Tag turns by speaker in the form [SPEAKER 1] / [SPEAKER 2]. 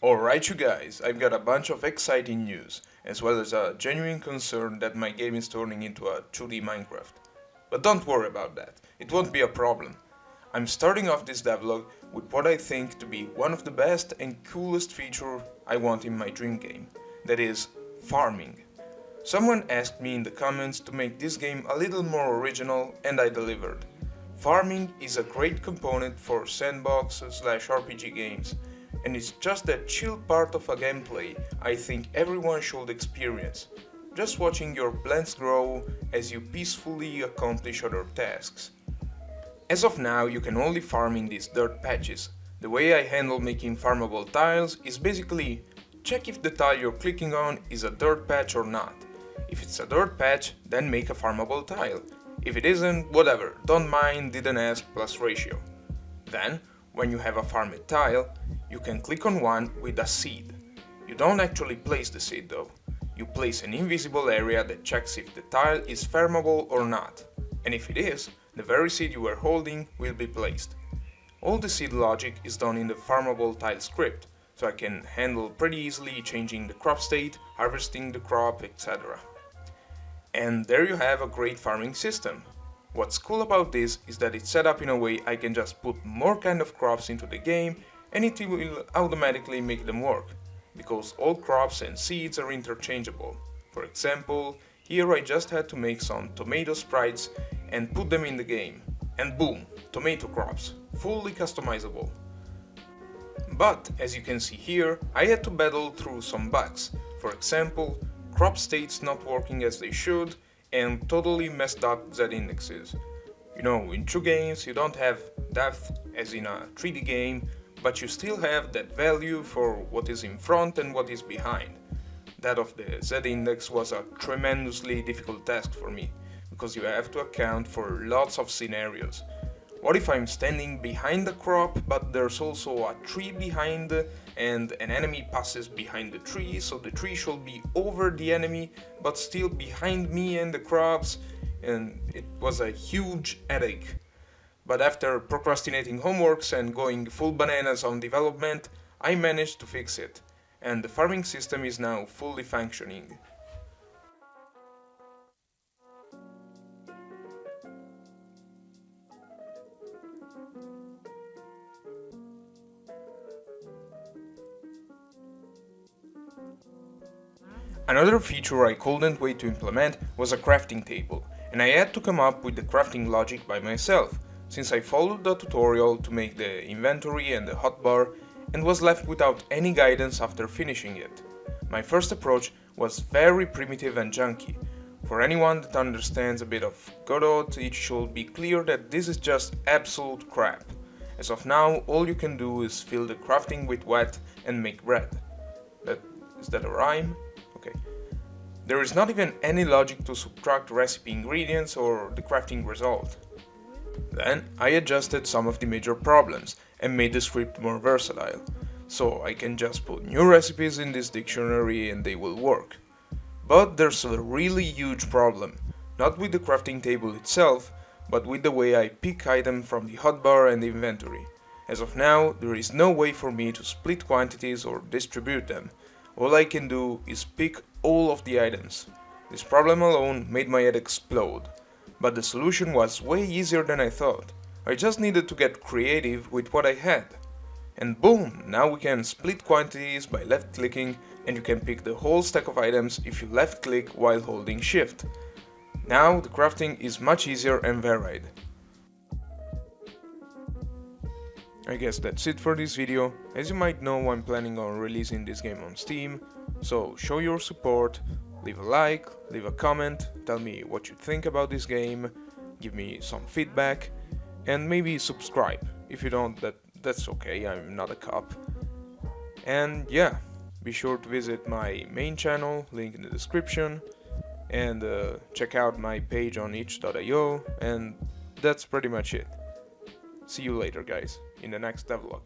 [SPEAKER 1] Alright you guys, I've got a bunch of exciting news, as well as a genuine concern that my game is turning into a 2D Minecraft. But don't worry about that, it won't be a problem. I'm starting off this devlog with what I think to be one of the best and coolest feature I want in my dream game, that is, farming. Someone asked me in the comments to make this game a little more original and I delivered. Farming is a great component for sandbox/RPG games, and it's just that chill part of a gameplay I think everyone should experience. Just watching your plants grow as you peacefully accomplish other tasks. As of now, you can only farm in these dirt patches. The way I handle making farmable tiles is basically check if the tile you're clicking on is a dirt patch or not. If it's a dirt patch, then make a farmable tile. If it isn't, whatever, don't mind, didn't ask plus ratio. Then, when you have a farmed tile, you can click on one with a seed. You don't actually place the seed though. You place an invisible area that checks if the tile is farmable or not. And if it is, the very seed you were holding will be placed. All the seed logic is done in the Farmable Tile script, so I can handle pretty easily changing the crop state, harvesting the crop, etc. And there you have a great farming system. What's cool about this is that it's set up in a way I can just put more kind of crops into the game and it will automatically make them work, because all crops and seeds are interchangeable. For example, here I just had to make some tomato sprites and put them in the game, and boom, tomato crops, fully customizable. But as you can see here, I had to battle through some bugs. For example, crop states not working as they should and totally messed up Z indexes. You know, in true games you don't have depth as in a 3D game, but you still have that value for what is in front and what is behind. That of the Z index was a tremendously difficult task for me, because you have to account for lots of scenarios. What if I'm standing behind the crop, but there's also a tree behind and an enemy passes behind the tree, so the tree should be over the enemy, but still behind me and the crops, and it was a huge headache. But after procrastinating homeworks and going full bananas on development, I managed to fix it, and the farming system is now fully functioning. Another feature I couldn't wait to implement was a crafting table, and I had to come up with the crafting logic by myself, since I followed the tutorial to make the inventory and the hotbar and was left without any guidance after finishing it. My first approach was very primitive and junky. For anyone that understands a bit of Godot, it should be clear that this is just absolute crap. As of now, all you can do is fill the crafting with wet and make bread. Is that a rhyme? Okay. There is not even any logic to subtract recipe ingredients or the crafting result. Then I adjusted some of the major problems and made the script more versatile, so I can just put new recipes in this dictionary and they will work. But there's a really huge problem, not with the crafting table itself, but with the way I pick items from the hotbar and the inventory. As of now, there is no way for me to split quantities or distribute them. All I can do is pick all of the items. This problem alone made my head explode, but the solution was way easier than I thought. I just needed to get creative with what I had. And boom, now we can split quantities by left clicking and you can pick the whole stack of items if you left click while holding shift. Now the crafting is much easier and varied. I guess that's it for this video. As you might know, I'm planning on releasing this game on Steam, so show your support, leave a like, leave a comment, tell me what you think about this game, give me some feedback, and maybe subscribe. If you don't, that's okay, I'm not a cop. And yeah, be sure to visit my main channel, link in the description, and check out my page on itch.io, and that's pretty much it. See you later guys, in the next devlog.